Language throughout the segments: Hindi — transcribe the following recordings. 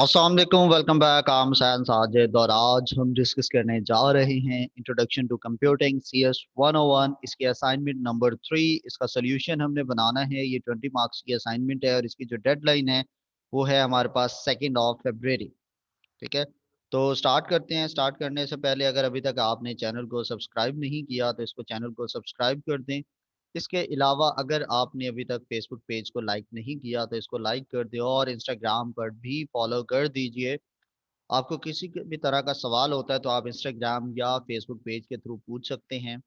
अस्सलाम वालेकुम, वेलकम बैक। आम साइंस साजिद और आज हम डिस्कस करने जा रहे हैं इंट्रोडक्शन टू कंप्यूटिंग CS 101। इसके असाइनमेंट नंबर 3। इसका सोल्यूशन हमने बनाना है। ये 20 मार्क्स की असाइनमेंट है और इसकी जो डेडलाइन है वो है हमारे पास 2 फरवरी। ठीक है, तो स्टार्ट करते हैं। स्टार्ट करने से पहले अगर अभी तक आपने चैनल को सब्सक्राइब नहीं किया तो इसको चैनल को सब्सक्राइब कर दें। इसके अलावा अगर आपने अभी तक फेसबुक पेज को लाइक नहीं किया तो इसको लाइक कर दें और इंस्टाग्राम पर भी फॉलो कर दीजिए। आपको किसी भी तरह का सवाल होता है तो आप इंस्टाग्राम या फेसबुक पेज के थ्रू पूछ सकते हैं।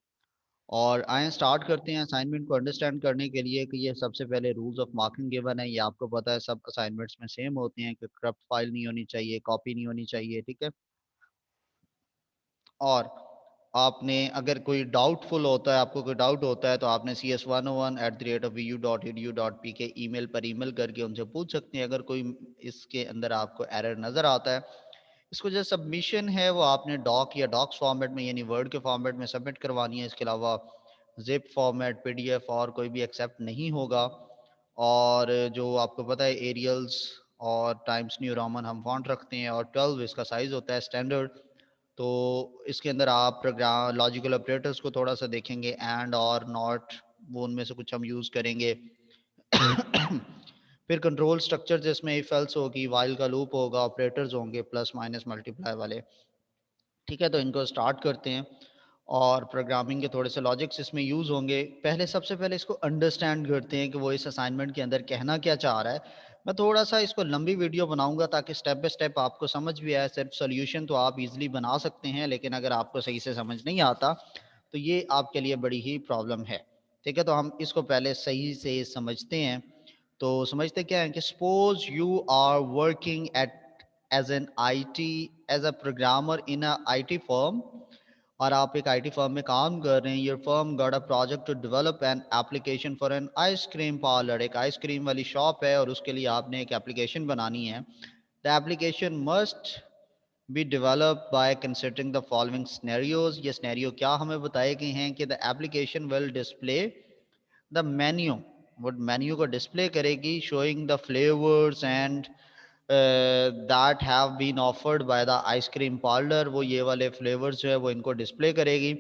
और आए स्टार्ट करते हैं असाइनमेंट को अंडरस्टैंड करने के लिए कि ये सबसे पहले रूल्स ऑफ मार्किंग गिवन है। ये आपको पता है, सब असाइनमेंट्स में सेम होते हैं कि करप्ट फाइल नहीं होनी चाहिए, कॉपी नहीं होनी चाहिए। ठीक है, और आपने अगर कोई डाउटफुल होता है, आपको कोई डाउट होता है तो आपने CS101@vu.edu.p के ईमेल पर ईमेल करके उनसे पूछ सकते हैं। अगर कोई इसके अंदर आपको एरर नज़र आता है, इसको जो सबमिशन है वो आपने डॉक या डॉक्स फॉर्मेट में यानी वर्ड के फॉर्मेट में सबमिट करवानी है। इसके अलावा जिप फॉर्मेट, PDF और कोई भी एक्सेप्ट नहीं होगा। और जो आपको पता है एरियल्स और टाइम्स न्यू रोमन हम फॉन्ट रखते हैं और 12 इसका साइज़ होता है स्टैंडर्ड। तो इसके अंदर आप प्रोग्राम लॉजिकल ऑपरेटर्स को थोड़ा सा देखेंगे, एंड और नॉट, वो उनमें से कुछ हम यूज़ करेंगे। फिर कंट्रोल स्ट्रक्चर जिसमें इफ एल्स होगी, वाइल का लूप होगा, ऑपरेटर्स होंगे प्लस माइनस मल्टीप्लाई वाले। ठीक है, तो इनको स्टार्ट करते हैं और प्रोग्रामिंग के थोड़े से लॉजिक्स इसमें यूज़ होंगे। पहले सबसे पहले इसको अंडरस्टैंड करते हैं कि वो इस असाइनमेंट के अंदर कहना क्या चाह रहा है। मैं थोड़ा सा इसको लंबी वीडियो बनाऊंगा ताकि स्टेप बाय स्टेप आपको समझ भी आए। सिर्फ सोल्यूशन तो आप इजीली बना सकते हैं, लेकिन अगर आपको सही से समझ नहीं आता तो ये आपके लिए बड़ी ही प्रॉब्लम है। ठीक है, तो हम इसको पहले सही से समझते हैं। तो समझते क्या है कि suppose you are working at as an IT, as a programmer in a IT firm. और आप एक IT फर्म में काम कर रहे हैं। Your firm got a project to develop an application for an ice cream parlour. एक आइसक्रीम वाली शॉप है और उसके लिए आपने एक एप्लीकेशन बनानी है। The application must be develop by considering the following scenarios. ये सिनेरियो क्या हमें बताए गए हैं कि the application will display the menu, वो मेन्यू को डिस्प्ले करेगी, showing the flavours and that have been offered by the ice cream parlour. वो ये वाले फ्लेवर्स जो है वो इनको डिस्प्ले करेगी।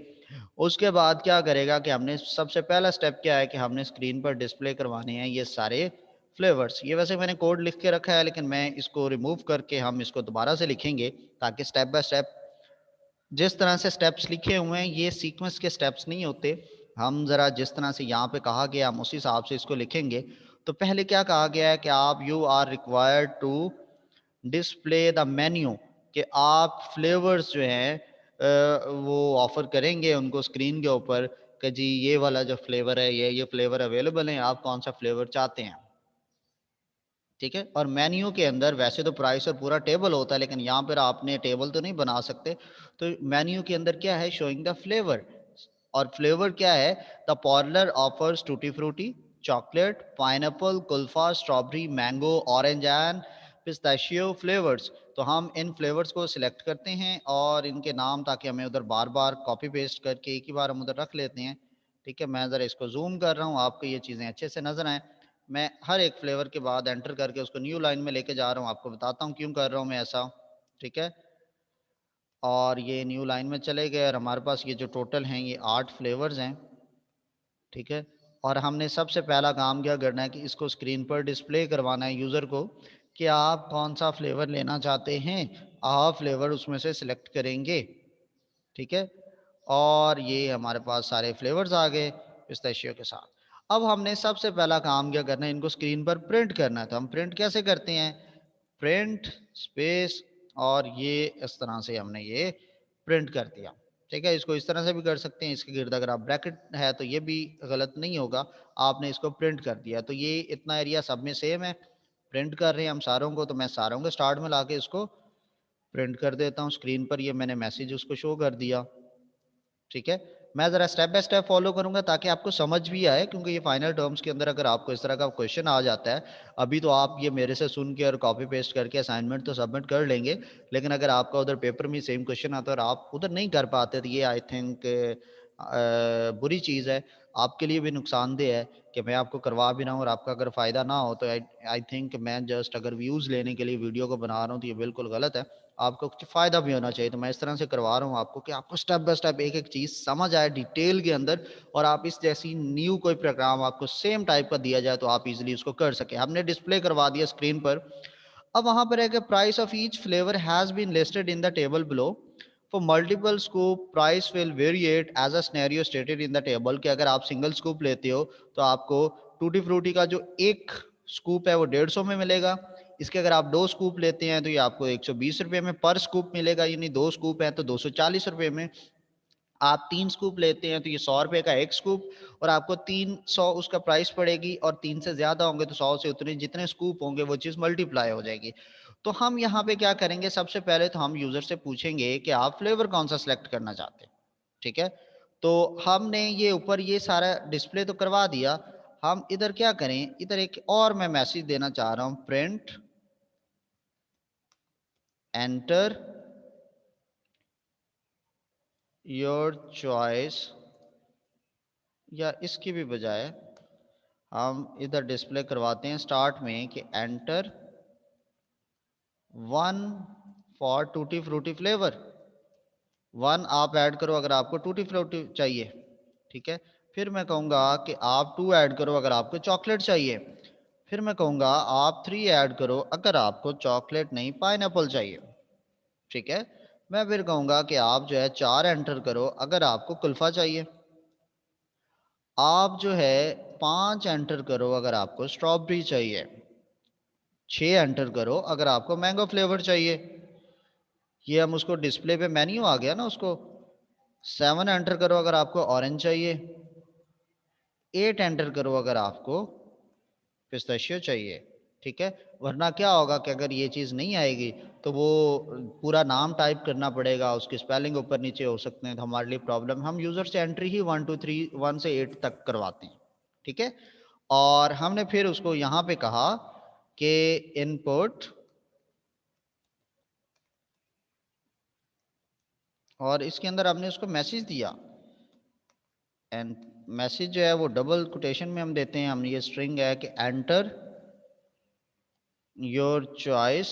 उसके बाद क्या करेगा कि हमने सबसे पहला स्टेप क्या है कि हमने स्क्रीन पर डिस्प्ले करवाने हैं ये सारे फ्लेवर्स। ये वैसे मैंने कोड लिख के रखा है, लेकिन मैं इसको रिमूव करके हम इसको दोबारा से लिखेंगे ताकि स्टेप बाय स्टेप जिस तरह से स्टेप्स लिखे हुए हैं ये सीक्वेंस के स्टेप्स नहीं होते। हम ज़रा जिस तरह से यहाँ पे कहा गया हम उसी हिसाब से इसको लिखेंगे। तो पहले क्या कहा गया है कि आप you are required to display the menu, कि आप फ्लेवर्स जो हैं वो ऑफर करेंगे उनको स्क्रीन के ऊपर कि जी ये वाला जो फ्लेवर है ये फ्लेवर अवेलेबल है, आप कौन सा फ्लेवर चाहते हैं। ठीक है, और मेन्यू के अंदर वैसे तो प्राइस और पूरा टेबल होता है, लेकिन यहाँ पर आपने टेबल तो नहीं बना सकते। तो मेन्यू के अंदर क्या है, शोइंग द फ्लेवर। और फ्लेवर क्या है, the parlour offers tutti frutti, chocolate, pineapple, Kulfa, strawberry, mango, orange and pistachio flavours. तो हम इन फ्लेवर्स को सिलेक्ट करते हैं और इनके नाम, ताकि हमें उधर बार बार कॉपी पेस्ट करके एक ही बार हम उधर रख लेते हैं। ठीक है, मैं ज़रा इसको जूम कर रहा हूँ, आपको ये चीज़ें अच्छे से नजर आए। मैं हर एक फ्लेवर के बाद एंटर करके उसको न्यू लाइन में लेके जा रहा हूँ, आपको बताता हूँ क्यों कर रहा हूँ मैं ऐसा। ठीक है, और ये न्यू लाइन में चले गए और हमारे पास ये जो टोटल हैं ये 8 फ्लेवर्स हैं। ठीक है, और हमने सबसे पहला काम क्या करना है कि इसको स्क्रीन पर डिस्प्ले करवाना है यूज़र को कि आप कौन सा फ्लेवर लेना चाहते हैं। आप फ्लेवर उसमें से सिलेक्ट करेंगे। ठीक है, और ये हमारे पास सारे फ्लेवर्स आ गए पिस्ताशियो के साथ। अब हमने सबसे पहला काम क्या करना है, इनको स्क्रीन पर प्रिंट करना है। तो हम प्रिंट कैसे करते हैं, प्रिंट स्पेस और ये इस तरह से हमने ये प्रिंट कर दिया। ठीक है, इसको इस तरह से भी कर सकते हैं, इसके गिर्द अगर आप ब्रैकेट है तो ये भी गलत नहीं होगा। आपने इसको प्रिंट कर दिया तो ये इतना एरिया सब में सेम है। प्रिंट कर रहे हैं हम सारों को, तो मैं सारों को स्टार्ट में लाके इसको प्रिंट कर देता हूँ स्क्रीन पर। ये मैंने मैसेज उसको शो कर दिया। ठीक है, मैं ज़रा स्टेप बाय स्टेप फॉलो करूंगा ताकि आपको समझ भी आए, क्योंकि ये फाइनल टर्म्स के अंदर अगर आपको इस तरह का क्वेश्चन आ जाता है, अभी तो आप ये मेरे से सुन के और कॉपी पेस्ट करके असाइनमेंट तो सबमिट कर लेंगे, लेकिन अगर आपका उधर पेपर में सेम क्वेश्चन आता है और आप उधर नहीं कर पाते तो ये आई थिंक बुरी चीज़ है। आपके लिए भी नुकसानदेह है कि मैं आपको करवा भी रहा हूँ और आपका अगर फ़ायदा ना हो तो आई थिंक मैं जस्ट अगर व्यूज़ लेने के लिए वीडियो को बना रहा हूँ तो ये बिल्कुल गलत है। आपको कुछ फ़ायदा भी होना चाहिए, तो मैं इस तरह से करवा रहा हूँ आपको कि आपको स्टेप बाय स्टेप एक एक चीज़ समझ आए डिटेल के अंदर, और आप इस जैसी न्यू कोई प्रोग्राम आपको सेम टाइप का दिया जाए तो आप इजीली उसको कर सकें। हमने डिस्प्ले करवा दिया स्क्रीन पर। अब वहां पर है कि price of each flavour has been listed in the table below. For multiple scoop price will variate as a scenario stated in the table, कि अगर आप सिंगल स्कूप लेते हो तो आपको टूटी फ्रूटी का जो एक स्कूप है वो 150 में मिलेगा। इसके अगर आप 2 स्कूप लेते हैं तो ये आपको 120 रुपये में पर स्कूप मिलेगा, यानी 2 स्कूप हैं तो 240 रुपये में। आप 3 स्कूप लेते हैं तो ये 100 रुपये का एक स्कूप, और आपको 300 उसका प्राइस पड़ेगी, और 3 से ज़्यादा होंगे तो 100 से उतने जितने स्कूप होंगे वो चीज़ मल्टीप्लाई हो जाएगी। तो हम यहाँ पे क्या करेंगे, सबसे पहले तो हम यूज़र से पूछेंगे कि आप फ्लेवर कौन सा सेलेक्ट करना चाहते हैं, ठीक है? तो हमने ये ऊपर ये सारा डिस्प्ले तो करवा दिया। हम इधर क्या करें, इधर एक और मैं मैसेज देना चाह रहा हूँ, प्रिंट एंटर योर चॉइस, या इसकी भी बजाय हम इधर डिस्प्ले करवाते हैं स्टार्ट में कि enter 1 for tutti frutti flavour. 1 आप ऐड करो अगर आपको टूटी फ्रूटी चाहिए, ठीक है? फिर मैं कहूँगा कि आप 2 ऐड करो अगर आपको चॉकलेट चाहिए। फिर मैं कहूँगा आप 3 ऐड करो अगर आपको चॉकलेट नहीं पाइनएप्पल चाहिए, ठीक है? मैं फिर कहूँगा कि आप जो है 4 एंटर करो अगर आपको कुल्फ़ा चाहिए। आप जो है 5 एंटर करो अगर आपको स्ट्रॉबेरी चाहिए। 6 एंटर करो अगर आपको मैंगो फ्लेवर चाहिए। ये हम उसको डिस्प्ले पे मेन्यू आ गया ना उसको। 7 एंटर करो अगर आपको ऑरेंज चाहिए। 8 एंटर करो अगर आपको पिस्ताशियो चाहिए, ठीक है? वरना क्या होगा कि अगर ये चीज़ नहीं आएगी तो वो पूरा नाम टाइप करना पड़ेगा, उसकी स्पेलिंग ऊपर नीचे हो सकते हैं तो हमारे लिए प्रॉब्लम। हम यूज़र से एंट्री ही 1 2 3 1 से 8 तक करवाते हैं, ठीक है? और हमने फिर उसको यहाँ पे कहा कि इनपुट, और इसके अंदर हमने उसको मैसेज दिया, एंड मैसेज जो है वो डबल कोटेशन में हम देते हैं। हमने ये स्ट्रिंग है कि enter your choice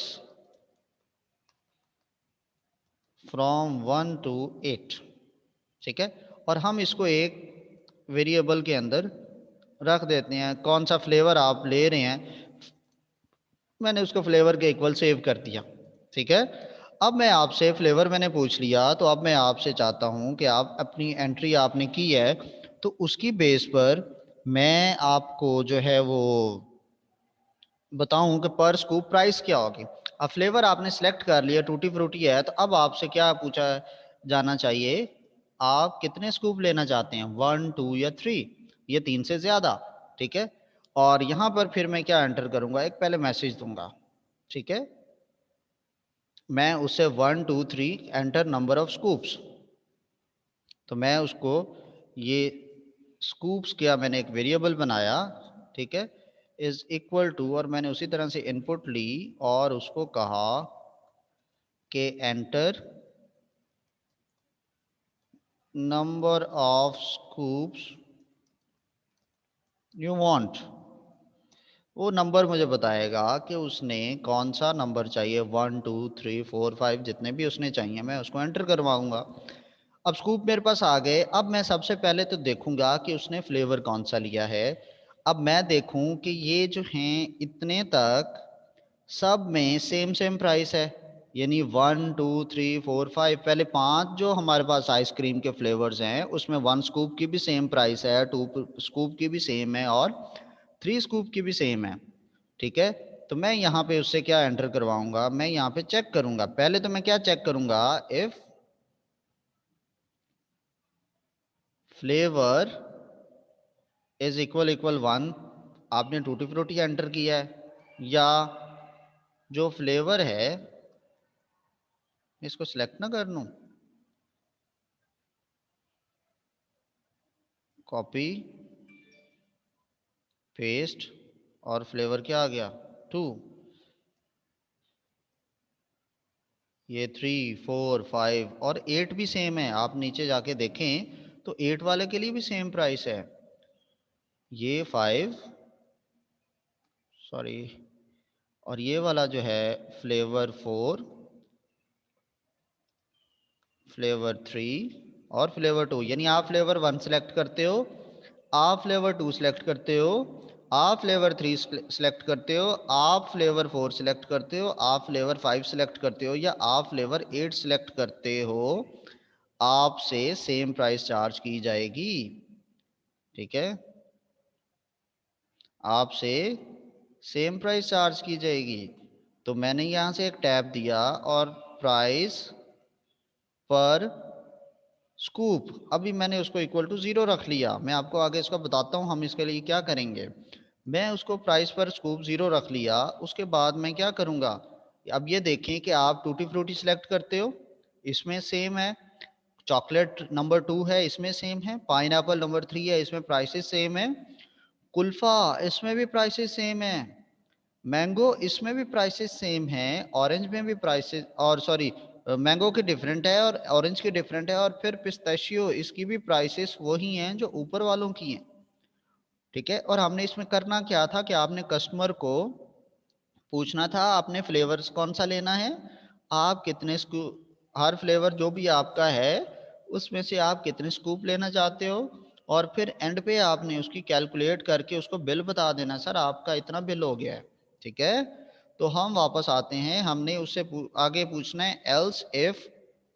from 1 to 8, ठीक है? और हम इसको एक वेरिएबल के अंदर रख देते हैं, कौन सा फ्लेवर आप ले रहे हैं मैंने उसको फ्लेवर के इक्वल सेव कर दिया, ठीक है? अब मैं आपसे फ्लेवर मैंने पूछ लिया, तो अब मैं आपसे चाहता हूं कि आप अपनी एंट्री आपने की है तो उसकी बेस पर मैं आपको जो है वो बताऊं कि पर स्कूप प्राइस क्या होगी। अब फ्लेवर आपने सेलेक्ट कर लिया, टूटी फ्रूटी है, तो अब आपसे क्या पूछा जाना चाहिए, आप कितने स्कूप लेना चाहते हैं, 1 2 या 3, ये 3 से ज़्यादा, ठीक है? और यहाँ पर फिर मैं क्या एंटर करूँगा, एक पहले मैसेज दूंगा, ठीक है? मैं उससे 1 2 3 एंटर नंबर ऑफ स्कूप्स, तो मैं उसको ये स्कूप्स किया, मैंने एक वेरिएबल बनाया, ठीक है, इज इक्वल टू, और मैंने उसी तरह से इनपुट ली और उसको कहा कि enter number of scoops you want. वो नंबर मुझे बताएगा कि उसने कौन सा नंबर चाहिए, 1 2 3 4 5 जितने भी उसने चाहिए मैं उसको एंटर करवाऊंगा। अब स्कूप मेरे पास आ गए। अब मैं सबसे पहले तो देखूंगा कि उसने फ्लेवर कौन सा लिया है। अब मैं देखूं कि ये जो हैं इतने तक सब में सेम सेम प्राइस है, यानी 1 2 3 4 5, पहले 5 जो हमारे पास आइसक्रीम के फ्लेवर्स हैं उसमें 1 स्कूप की भी सेम प्राइस है, 2 स्कूप की भी सेम है, और 3 स्कूप की भी सेम है, ठीक है? तो मैं यहाँ पे उससे क्या एंटर करवाऊंगा, मैं यहाँ पे चेक करूंगा। पहले तो मैं क्या चेक करूंगा, if flavour is equal equal 1, आपने टूटी फ्रूटी एंटर किया है, या जो फ्लेवर है इसको सिलेक्ट ना कर लूं, कॉपी पेस्ट, और फ्लेवर क्या आ गया, 2। ये 3 4 5 और 8 भी सेम है, आप नीचे जाके देखें तो 8 वाले के लिए भी सेम प्राइस है। ये 5 सॉरी, और ये वाला जो है फ्लेवर 4, फ्लेवर 3 और फ्लेवर 2। यानी आप फ्लेवर 1 सेलेक्ट करते हो, आप फ्लेवर 2 सेलेक्ट करते हो, आप फ्लेवर 3 सेलेक्ट करते हो, आप फ्लेवर 4 सेलेक्ट करते हो, आप फ्लेवर 5 सेलेक्ट करते हो, या आप फ्लेवर 8 सेलेक्ट करते हो, आपसे सेम प्राइस चार्ज की जाएगी। ठीक है, आपसे सेम प्राइस चार्ज की जाएगी। तो मैंने यहाँ से एक टैब दिया और प्राइस पर स्कूप, अभी मैंने उसको इक्वल टू 0 रख लिया। मैं आपको आगे इसका बताता हूँ हम इसके लिए क्या करेंगे। मैं उसको प्राइस पर स्कूप 0 रख लिया, उसके बाद मैं क्या करूँगा, अब ये देखें कि आप टूटी फ्रूटी सेलेक्ट करते हो, इसमें सेम है, चॉकलेट नंबर 2 है, इसमें सेम है, पाइनएप्पल नंबर 3 है, इसमें प्राइसेस सेम है, कुल्फा इसमें भी प्राइसेस सेम है, मैंगो इसमें भी प्राइसेस सेम हैं, ऑरेंज में भी प्राइसेस, और सॉरी मैंगो के डिफरेंट है और ऑरेंज के डिफरेंट है, और फिर पिस्ताशियो इसकी भी प्राइसेस वही हैं जो ऊपर वालों की हैं। ठीक है, और हमने इसमें करना क्या था कि आपने कस्टमर को पूछना था आपने फ्लेवर्स कौन सा लेना है, आप कितने स्कूप, हर फ्लेवर जो भी आपका है उसमें से आप कितने स्कूप लेना चाहते हो, और फिर एंड पे आपने उसकी कैलकुलेट करके उसको बिल बता देना, सर आपका इतना बिल हो गया है। ठीक है, तो हम वापस आते हैं, हमने उससे आगे पूछना है एल्स इफ,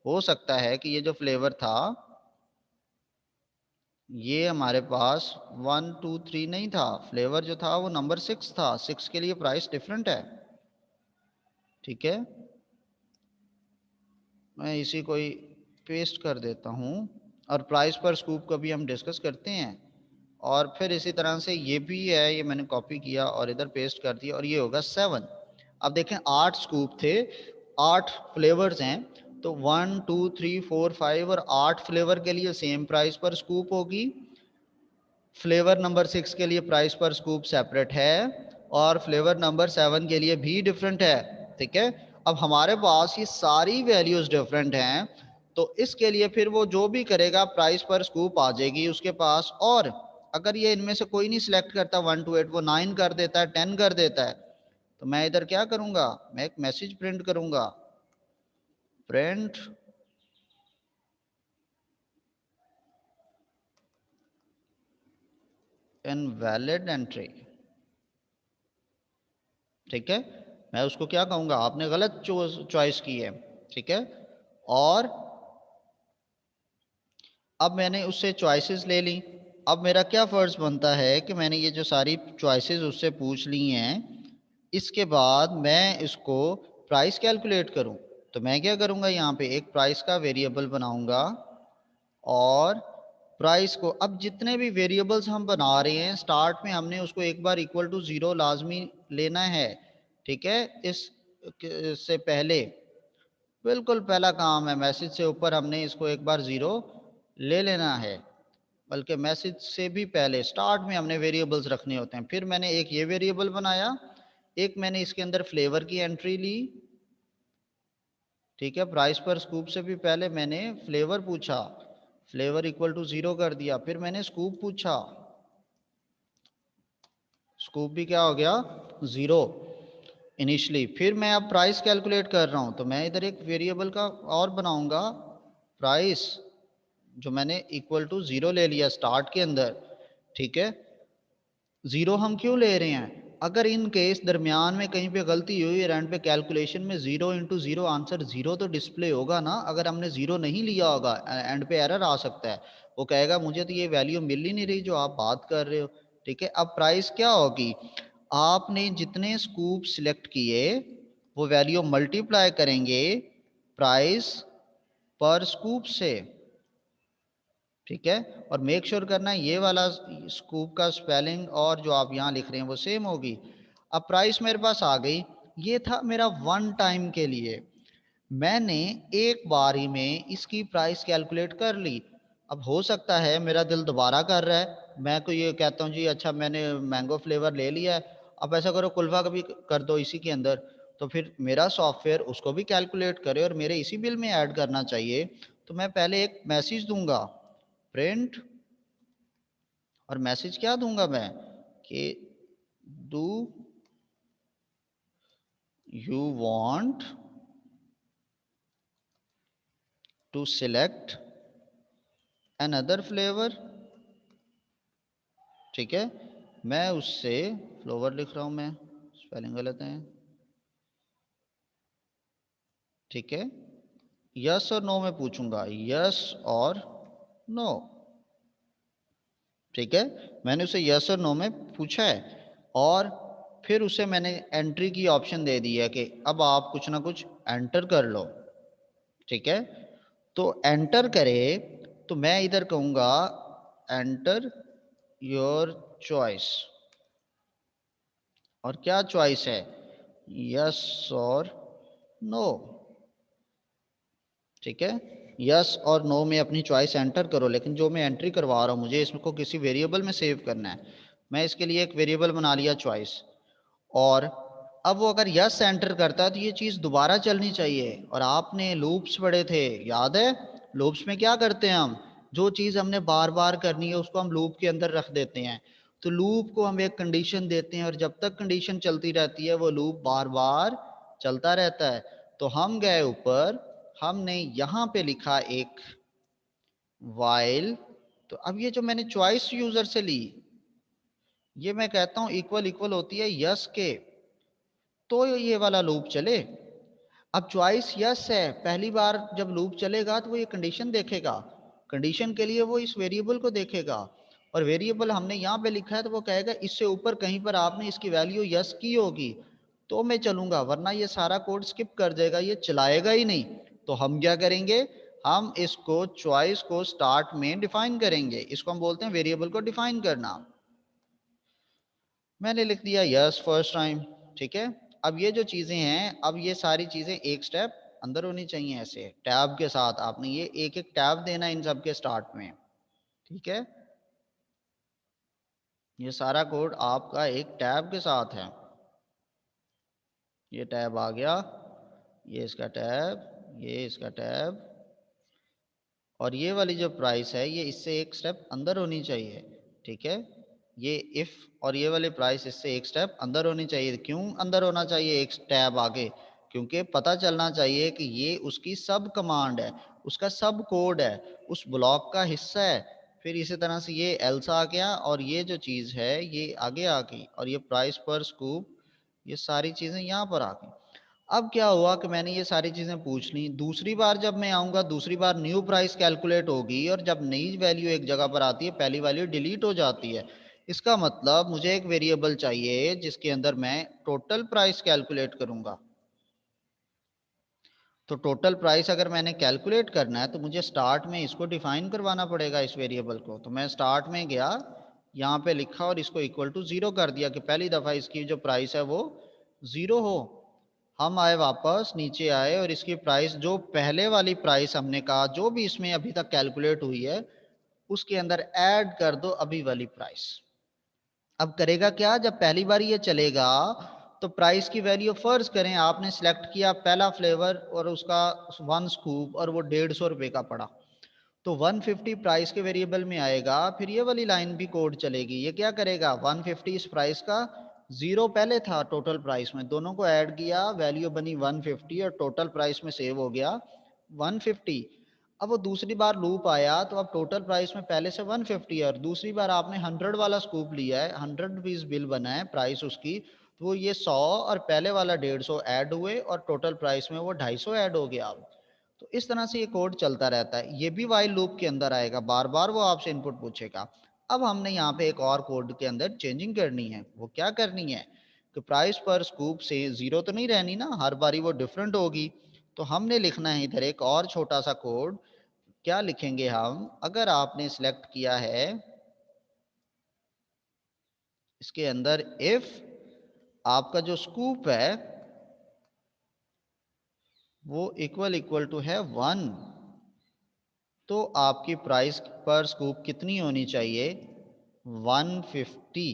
हो सकता है कि ये जो फ्लेवर था ये हमारे पास 1 2 3 नहीं था, फ्लेवर जो था वो नंबर 6 था, 6 के लिए प्राइस डिफरेंट है। ठीक है, मैं इसी को ही पेस्ट कर देता हूँ, और प्राइस पर स्कूप को भी हम डिस्कस करते हैं। और फिर इसी तरह से ये भी है, ये मैंने कॉपी किया और इधर पेस्ट कर दिया, और ये होगा 7। अब देखें 8 स्कूप थे, 8 फ्लेवर्स हैं, तो 1 2 3 4 5 और 8 फ्लेवर के लिए सेम प्राइस पर स्कूप होगी। फ्लेवर नंबर 6 के लिए प्राइस पर स्कूप सेपरेट है, और फ्लेवर नंबर 7 के लिए भी डिफरेंट है। ठीक है, अब हमारे पास ये सारी वैल्यूज डिफरेंट हैं, तो इसके लिए फिर वो जो भी करेगा प्राइस पर स्कूप आ जाएगी उसके पास। और अगर ये इनमें से कोई नहीं सिलेक्ट करता 1 to 8, वो 9 कर देता है, 10 कर देता है, तो मैं इधर क्या करूंगा, मैं एक मैसेज प्रिंट करूंगा, प्रिंट इनवैलिड एंट्री। ठीक है, मैं उसको क्या कहूंगा, आपने गलत चॉइस की है। ठीक है, और अब मैंने उससे चॉइसेस ले ली, अब मेरा क्या फ़र्ज़ बनता है कि मैंने ये जो सारी चॉइसेस उससे पूछ ली हैं, इसके बाद मैं इसको प्राइस कैलकुलेट करूं। तो मैं क्या करूंगा, यहाँ पे एक प्राइस का वेरिएबल बनाऊंगा, और प्राइस को, अब जितने भी वेरिएबल्स हम बना रहे हैं स्टार्ट में हमने उसको एक बार इक्वल टू 0 लाजमी लेना है। ठीक है, इस से पहले बिल्कुल पहला काम है, मैसेज से ऊपर हमने इसको एक बार 0 ले लेना है, बल्कि मैसेज से भी पहले स्टार्ट में हमने वेरिएबल्स रखने होते हैं। फिर मैंने एक ये वेरिएबल बनाया, एक मैंने इसके अंदर फ्लेवर की एंट्री ली। ठीक है, प्राइस पर स्कूप से भी पहले मैंने फ्लेवर पूछा, फ्लेवर इक्वल टू 0 कर दिया, फिर मैंने स्कूप पूछा, स्कूप भी क्या हो गया, 0 इनिशली। फिर मैं अब प्राइस कैलकुलेट कर रहा हूँ, तो मैं इधर एक वेरिएबल का और बनाऊंगा, प्राइस, जो मैंने इक्वल टू 0 ले लिया स्टार्ट के अंदर। ठीक है, 0 हम क्यों ले रहे हैं, अगर इन केस दरमियान में कहीं पे गलती हुई और एंड पे कैलकुलेशन में 0 × 0 आंसर 0 तो डिस्प्ले होगा ना, अगर हमने 0 नहीं लिया होगा एंड पे एरर आ सकता है, वो कहेगा मुझे तो ये वैल्यू मिल ही नहीं रही जो आप बात कर रहे हो। ठीक है, अब प्राइस क्या होगी, आपने जितने स्कूप सिलेक्ट किए वो वैल्यू मल्टीप्लाई करेंगे प्राइस पर स्कूप से। ठीक है, और मेक श्योर करना है ये वाला स्कूप का स्पेलिंग और जो आप यहाँ लिख रहे हैं वो सेम होगी। अब प्राइस मेरे पास आ गई, ये था मेरा वन टाइम के लिए, मैंने एक बारी में इसकी प्राइस कैलकुलेट कर ली। अब हो सकता है मेरा दिल दोबारा कर रहा है, मैं को ये कहता हूँ जी अच्छा मैंने मैंगो फ्लेवर ले लिया है, अब ऐसा करो कुल्फा का भी कर दो इसी के अंदर, तो फिर मेरा सॉफ्टवेयर उसको भी कैलकुलेट करे और मेरे इसी बिल में ऐड करना चाहिए। तो मैं पहले एक मैसेज दूंगा, प्रिंट और मैसेज क्या दूंगा मैं कि do you want to select another flavour. ठीक है, मैं उससे फ्लोवर लिख रहा हूं, मैं स्पेलिंग गलत है। ठीक है, यस और नो में पूछूंगा, यस और नो। ठीक है, मैंने उसे यस और नो में पूछा है और फिर उसे मैंने एंट्री की ऑप्शन दे दी है कि अब आप कुछ ना कुछ एंटर कर लो। ठीक है, तो एंटर करे तो मैं इधर कहूंगा एंटर योर चॉइस। और क्या चॉइस है, यस और नो। ठीक है, यस और नो में अपनी चॉइस एंटर करो, लेकिन जो मैं एंट्री करवा रहा हूँ मुझे इसको किसी वेरिएबल में सेव करना है। मैं इसके लिए एक वेरिएबल बना लिया चॉइस। और अब वो अगर यस एंटर करता है तो ये चीज़ दोबारा चलनी चाहिए। और आपने लूप्स पढ़े थे, याद है? लूप्स में क्या करते हैं हम, जो चीज़ हमने बार बार करनी है उसको हम लूप के अंदर रख देते हैं। तो लूप को हम एक कंडीशन देते हैं और जब तक कंडीशन चलती रहती है वो लूप बार बार चलता रहता है। तो हम गए ऊपर, हमने यहाँ पे लिखा एक वाइल। तो अब ये जो मैंने चॉइस यूजर से ली, ये मैं कहता हूँ इक्वल इक्वल होती है यस के, तो ये वाला लूप चले। अब चॉइस यस है, पहली बार जब लूप चलेगा तो वो ये कंडीशन देखेगा, कंडीशन के लिए वो इस वेरिएबल को देखेगा। और वेरिएबल हमने यहाँ पे लिखा है तो वो कहेगा इससे ऊपर कहीं पर आपने इसकी वैल्यू यस की होगी तो मैं चलूंगा, वरना ये सारा कोड स्किप कर देगा, ये चलाएगा ही नहीं। तो हम क्या करेंगे, हम इसको चॉइस को स्टार्ट में डिफाइन करेंगे, इसको हम बोलते हैं वेरिएबल को डिफाइन करना। मैंने लिख दिया यस फर्स्ट टाइम। ठीक है, अब ये जो चीज़ें हैं, अब ये सारी चीज़ें एक स्टेप अंदर होनी चाहिए, ऐसे टैब के साथ आपने ये एक एक टैब देना इन सब के स्टार्ट में। ठीक है, ये सारा कोड आपका एक टैब के साथ है। ये टैब आ गया, ये इसका टैब, ये इसका टैब, और ये वाली जो प्राइस है ये इससे एक स्टेप अंदर होनी चाहिए। ठीक है, ये इफ और ये वाली प्राइस इससे एक स्टेप अंदर होनी चाहिए। क्यों अंदर होना चाहिए एक टैब आगे, क्योंकि पता चलना चाहिए कि ये उसकी सब कमांड है, उसका सब कोड है, उस ब्लॉक का हिस्सा है। फिर इसी तरह से ये एल्स आ गया और ये जो चीज़ है ये आगे आ गई, और ये प्राइस पर स्कूप, ये सारी चीज़ें यहाँ पर आ गई। अब क्या हुआ कि मैंने ये सारी चीज़ें पूछ ली, दूसरी बार जब मैं आऊँगा दूसरी बार न्यू प्राइस कैलकुलेट होगी, और जब नई वैल्यू एक जगह पर आती है पहली वैल्यू डिलीट हो जाती है। इसका मतलब मुझे एक वेरिएबल चाहिए जिसके अंदर मैं टोटल प्राइस कैलकुलेट करूँगा। तो टोटल प्राइस अगर मैंने कैलकुलेट करना है तो मुझे स्टार्ट में इसको डिफाइन करवाना पड़ेगा, इस वेरिएबल को। तो मैं स्टार्ट में गया, यहाँ पे लिखा और इसको इक्वल टू ज़ीरो कर दिया कि पहली दफ़ा इसकी जो प्राइस है वो ज़ीरो हो। हम आए वापस नीचे आए और इसकी प्राइस जो पहले वाली प्राइस हमने कहा जो भी इसमें अभी तक कैलकुलेट हुई है उसके अंदर ऐड कर दो अभी वाली प्राइस। अब करेगा क्या, जब पहली बार ये चलेगा तो प्राइस की वैल्यू फर्ज करें आपने सिलेक्ट किया पहला फ्लेवर और उसका 1 स्कूप और वो 150 रुपये का पड़ा, तो 150 प्राइस के वेरिएबल में आएगा। फिर ये वाली लाइन भी कोड चलेगी, ये क्या करेगा 150 इस प्राइस का, जीरो पहले था टोटल प्राइस में, दोनों को ऐड किया वैल्यू बनी 150 और टोटल प्राइस में सेव हो गया 150। अब वो दूसरी बार लूप आया तो अब टोटल प्राइस में पहले से 150 है और दूसरी बार आपने 100 वाला स्कूप लिया है, 100 रुपीज़ बिल बना है प्राइस उसकी, तो वो ये 100 और पहले वाला 150 ऐड हुए और टोटल प्राइस में वो 250 ऐड हो गया। अब तो इस तरह से ये कोड चलता रहता है, ये भी वाइल लूप के अंदर आएगा, बार बार वो आपसे इनपुट पूछेगा। अब हमने यहाँ पे एक और कोड के अंदर चेंजिंग करनी है, वो क्या करनी है कि प्राइस पर स्कूप से जीरो तो नहीं रहनी ना, हर बारी वो डिफरेंट होगी। तो हमने लिखना है इधर एक और छोटा सा कोड। क्या लिखेंगे हम, अगर आपने सिलेक्ट किया है इसके अंदर इफ आपका जो स्कूप है वो इक्वल इक्वल टू है 1, तो आपकी प्राइस पर स्कूप कितनी होनी चाहिए 150।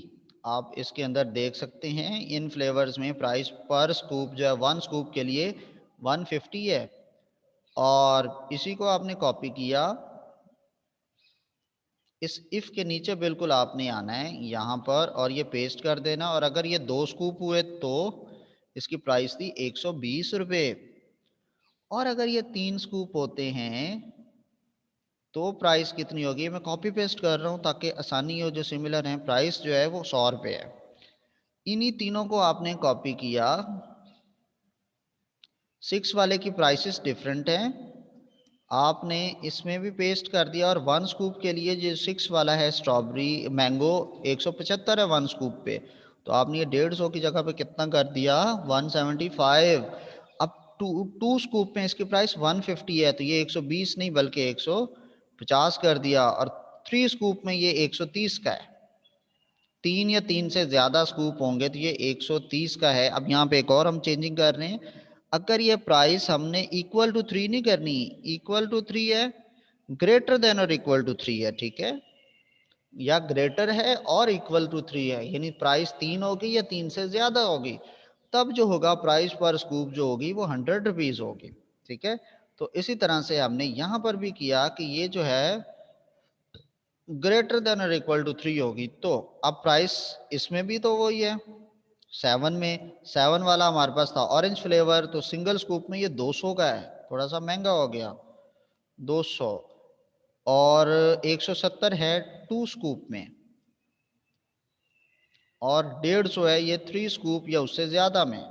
आप इसके अंदर देख सकते हैं इन फ्लेवर्स में प्राइस पर स्कूप जो है 1 स्कूप के लिए 150 है। और इसी को आपने कॉपी किया इस इफ के नीचे बिल्कुल आपने आना है यहाँ पर और ये पेस्ट कर देना, और अगर ये 2 स्कूप हुए तो इसकी प्राइस थी 120 रुपये, और अगर ये 3 स्कूप होते हैं तो प्राइस कितनी होगी। मैं कॉपी पेस्ट कर रहा हूँ ताकि आसानी हो, जो सिमिलर है। प्राइस जो है वो 100 रुपये है। इन्हीं तीनों को आपने कॉपी किया। 6 वाले की प्राइसेस डिफरेंट हैं, आपने इसमें भी पेस्ट कर दिया। और 1 स्कूप के लिए जो 6 वाला है स्ट्रॉबेरी मैंगो 175 है 1 स्कूप पे, तो आपने ये 150 की जगह पे कितना कर दिया 175। अब टू स्कूप में इसकी प्राइस 150 है, तो ये 120 नहीं बल्कि 150 कर दिया। और 3 स्कूप में ये 130 का है। 3 या 3 से ज़्यादा स्कूप होंगे तो ये 130 का है। अब यहाँ पे एक और हम चेंजिंग कर रहे हैं। अगर ये प्राइस हमने इक्वल टू 3 नहीं करनी, इक्वल टू 3 है, ग्रेटर देन और इक्वल टू 3 है, ठीक है, या ग्रेटर है और इक्वल टू 3 है, यानी प्राइस 3 होगी या 3 से ज़्यादा होगी, तब जो होगा प्राइस पर स्कूप जो होगी वो 100 रुपीज़ होगी, ठीक है। तो इसी तरह से हमने यहाँ पर भी किया कि ये जो है ग्रेटर देन और इक्वल टू 3 होगी, तो अब प्राइस इसमें भी तो वही है। 7 में 7 वाला हमारे पास था ऑरेंज फ्लेवर, तो सिंगल स्कूप में ये 200 का है, थोड़ा सा महंगा हो गया 200। और 170 है 2 स्कूप में, और 150 है ये 3 स्कूप या उससे ज़्यादा में,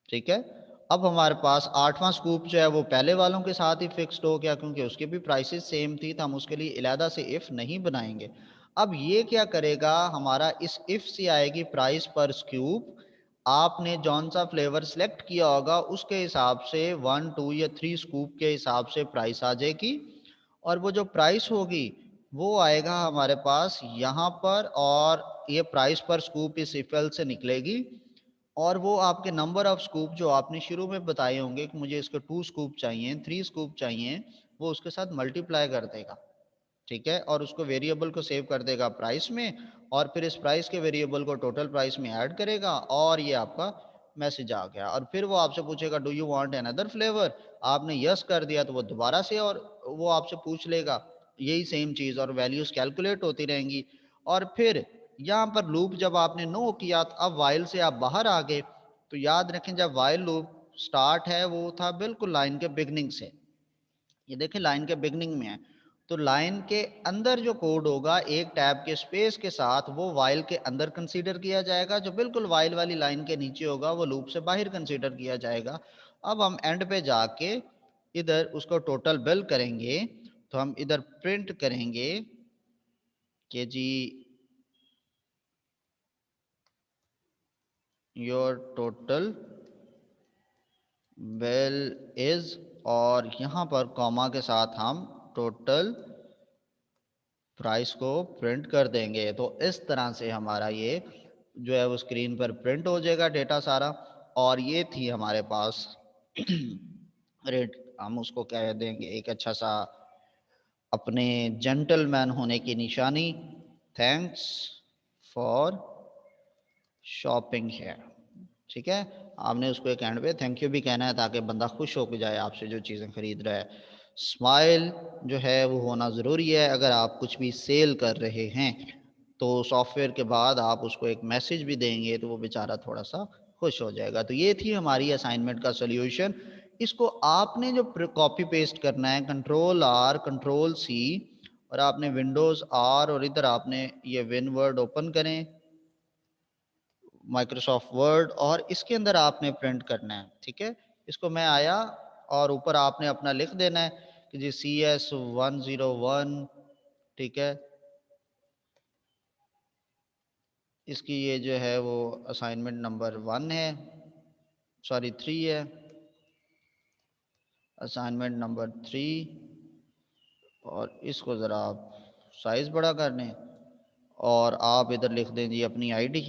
ठीक है। अब हमारे पास 8वां स्कूप जो है वो पहले वालों के साथ ही फिक्स्ड हो गया, क्योंकि उसके भी प्राइसेस सेम थी, तो हम उसके लिए इलादा से इफ़ नहीं बनाएंगे। अब ये क्या करेगा, हमारा इस इफ़ से आएगी प्राइस पर स्कूप। आपने जौन सा फ्लेवर सेलेक्ट किया होगा उसके हिसाब से 1 2 या 3 स्कूप के हिसाब से प्राइस आ जाएगी, और वो जो प्राइस होगी वो आएगा हमारे पास यहाँ पर, और ये प्राइस पर स्कूप इस इफेल से निकलेगी, और वो आपके नंबर ऑफ स्कूप जो आपने शुरू में बताए होंगे कि मुझे इसके 2 स्कूप चाहिए 3 स्कूप चाहिए, वो उसके साथ मल्टीप्लाई कर देगा, ठीक है, और उसको वेरिएबल को सेव कर देगा प्राइस में, और फिर इस प्राइस के वेरिएबल को टोटल प्राइस में ऐड करेगा, और ये आपका मैसेज आ गया। और फिर वो आपसे पूछेगा do you want another flavour, आपने यस कर दिया तो वो दोबारा से और वो आपसे पूछ लेगा यही सेम चीज़, और वैल्यूज़ कैलकुलेट होती रहेंगी। और फिर यहाँ पर लूप जब आपने नो किया तो अब वाइल से आप बाहर आ गए, तो याद रखें जब वाइल लूप स्टार्ट है वो था बिल्कुल लाइन के बिगनिंग से, ये देखें लाइन के बिगनिंग में है, तो लाइन के अंदर जो कोड होगा एक टैब के स्पेस के साथ वो वाइल के अंदर कंसीडर किया जाएगा, जो बिल्कुल वाइल वाली लाइन के नीचे होगा वो लूप से बाहर कंसीडर किया जाएगा। अब हम एंड पे जाके इधर उसको टोटल बिल करेंगे, तो हम इधर प्रिंट करेंगे कि जी योर टोटल बिल इज, और यहाँ पर कॉमा के साथ हम टोटल प्राइस को प्रिंट कर देंगे। तो इस तरह से हमारा ये जो है वो स्क्रीन पर प्रिंट हो जाएगा डेटा सारा। और ये थी हमारे पास रेट, हम उसको कह देंगे एक अच्छा सा अपने जेंटलमैन होने की निशानी, थैंक्स फॉर शॉपिंग है, ठीक है। आपने उसको एक एंड पे थैंक यू भी कहना है ताकि बंदा खुश होकर जाए आपसे जो चीज़ें खरीद रहा है। स्माइल जो है वो होना ज़रूरी है, अगर आप कुछ भी सेल कर रहे हैं तो सॉफ्टवेयर के बाद आप उसको एक मैसेज भी देंगे तो वो बेचारा थोड़ा सा खुश हो जाएगा। तो ये थी हमारी असाइनमेंट का सोल्यूशन। इसको आपने जो कॉपी पेस्ट करना है कंट्रोल आर कंट्रोल सी, और आपने विंडोज़ आर, और इधर आपने ये विन वर्ड ओपन करें माइक्रोसॉफ्ट वर्ड, और इसके अंदर आपने प्रिंट करना है, ठीक है। इसको मैं आया और ऊपर आपने अपना लिख देना है कि जी CS101, ठीक है। इसकी ये जो है वो असाइनमेंट नंबर 1 है, सॉरी 3 है, असाइनमेंट नंबर 3। और इसको ज़रा आप साइज़ बड़ा कर लें, और आप इधर लिख दें जी अपनी आईडी,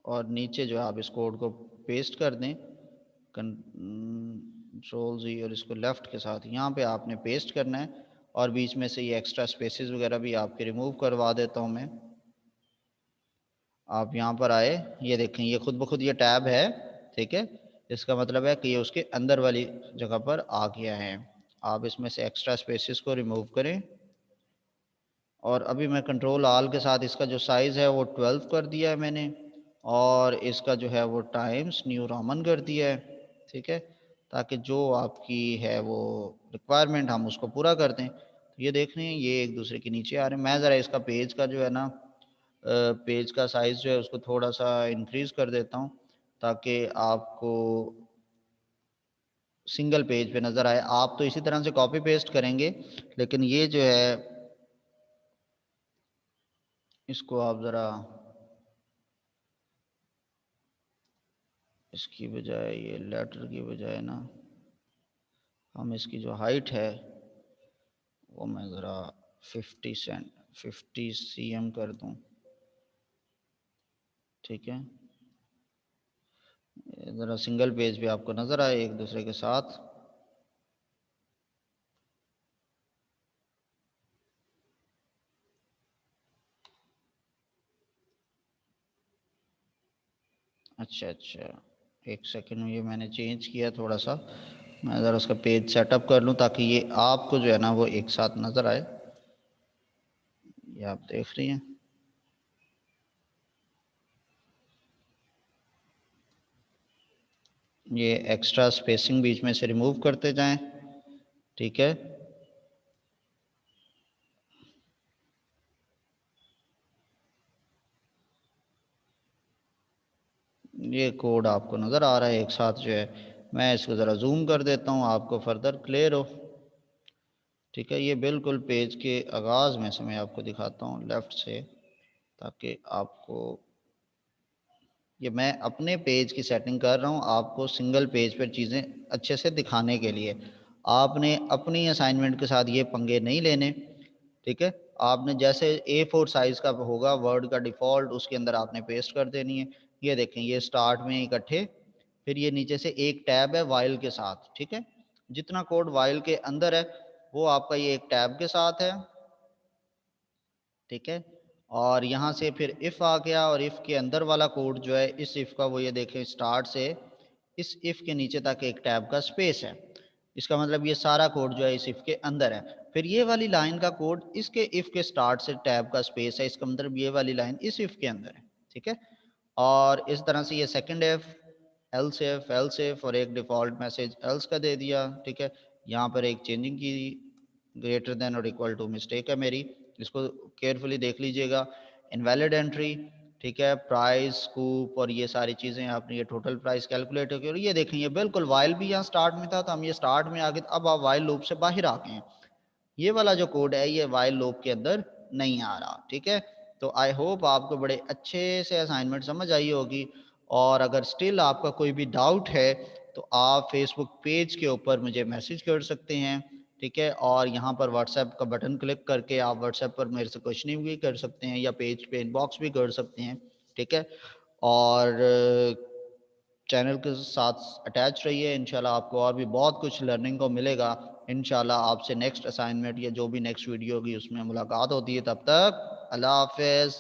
और नीचे जो आप इस कोड को पेस्ट कर दें कंट्रोल जी, और इसको लेफ़्ट के साथ यहाँ पे आपने पेस्ट करना है, और बीच में से ये एक्स्ट्रा स्पेसेस वगैरह भी आपके रिमूव करवा देता हूँ मैं। आप यहाँ पर आए, ये देखें ये खुद ब खुद ये टैब है, ठीक है, इसका मतलब है कि ये उसके अंदर वाली जगह पर आ गया है। आप इसमें से एक्स्ट्रा स्पेसेस को रिमूव करें और अभी मैं कंट्रोल आल के साथ इसका जो साइज़ है वो 12 कर दिया है मैंने और इसका जो है वो टाइम्स न्यू रोमन कर दिया है, ठीक है, ताकि जो आपकी है वो रिक्वायरमेंट हम उसको पूरा कर दें। तो ये देख रहे हैं ये एक दूसरे के नीचे आ रहे हैं। मैं ज़रा इसका पेज का जो है ना पेज का साइज़ जो है उसको थोड़ा सा इंक्रीज़ कर देता हूँ ताकि आपको सिंगल पेज पे नज़र आए। आप तो इसी तरह से कॉपी पेस्ट करेंगे लेकिन ये जो है इसको आप ज़रा इसकी बजाय ये लेटर की बजाय ना हम इसकी जो हाइट है वो मैं ज़रा 50 cm कर दूं, ठीक है, ज़रा सिंगल पेज भी आपको नज़र आए एक दूसरे के साथ। अच्छा अच्छा, एक सेकंड में ये मैंने चेंज किया थोड़ा सा, मैं ज़रा उसका पेज सेटअप कर लूँ ताकि ये आपको जो है ना वो एक साथ नज़र आए। ये आप देख रही हैं, ये एक्स्ट्रा स्पेसिंग बीच में से रिमूव करते जाएं, ठीक है। ये कोड आपको नज़र आ रहा है एक साथ जो है, मैं इसको ज़रा जूम कर देता हूँ आपको फर्दर क्लियर हो, ठीक है। ये बिल्कुल पेज के आगाज़ में से मैं आपको दिखाता हूँ लेफ़्ट से ताकि आपको, ये मैं अपने पेज की सेटिंग कर रहा हूँ आपको सिंगल पेज पर चीज़ें अच्छे से दिखाने के लिए। आपने अपनी असाइनमेंट के साथ ये पंगे नहीं लेने, ठीक है। आपने जैसे A4 साइज़ का होगा वर्ड का डिफ़ॉल्ट उसके अंदर आपने पेस्ट कर देनी है। ये देखें ये स्टार्ट में इकट्ठे, फिर ये नीचे से एक टैब है वाइल के साथ, ठीक है। जितना कोड वाइल के अंदर है वो आपका ये एक टैब के साथ है, ठीक है। और यहाँ से फिर इफ़ आ गया और इफ़ के अंदर वाला कोड जो है इस इफ़ का वो ये देखें स्टार्ट से इस इफ़ के नीचे तक एक टैब का स्पेस है। इसका मतलब ये सारा कोड जो है इस इफ़ के अंदर है। फिर ये वाली लाइन का कोड इसके इफ़ के स्टार्ट से टैब का स्पेस है, इसका मतलब ये वाली लाइन इस इफ़ के अंदर है, ठीक है। और इस तरह से ये सेकंड इफ़ एल्स इफ़ और एक डिफ़ॉल्ट मैसेज एल्स का दे दिया, ठीक है। यहाँ पर एक चेंजिंग की ग्रेटर देन और इक्वल टू मिस्टेक है मेरी, इसको केयरफुली देख लीजिएगा। इनवैलिड एंट्री, ठीक है, प्राइस स्कूप और ये सारी चीज़ें आपने ये टोटल प्राइस कैलकुलेट की और ये देखें ये बिल्कुल वाइल भी यहाँ स्टार्ट में था तो हम ये स्टार्ट में आ गए, अब आप वाइल लूप से बाहर आ गए हैं। ये वाला जो कोड है ये वाइल लूप के अंदर नहीं आ रहा, ठीक है। तो आई होप आपको बड़े अच्छे से असाइनमेंट समझ आई होगी और अगर स्टिल आपका कोई भी डाउट है तो आप फेसबुक पेज के ऊपर मुझे मैसेज कर सकते हैं, ठीक है। और यहाँ पर व्हाट्सएप का बटन क्लिक करके आप व्हाट्सएप पर मेरे से क्वेश्चनिंग भी कर सकते हैं या पेज पे इनबॉक्स भी कर सकते हैं, ठीक है। और चैनल के साथ अटैच रहिए, इंशाल्लाह आपको और भी बहुत कुछ लर्निंग को मिलेगा। इंशाल्लाह आपसे नेक्स्ट असाइनमेंट या जो भी नेक्स्ट वीडियो होगी उसमें मुलाकात होती है, तब तक अल्लाह हाफ़िज़।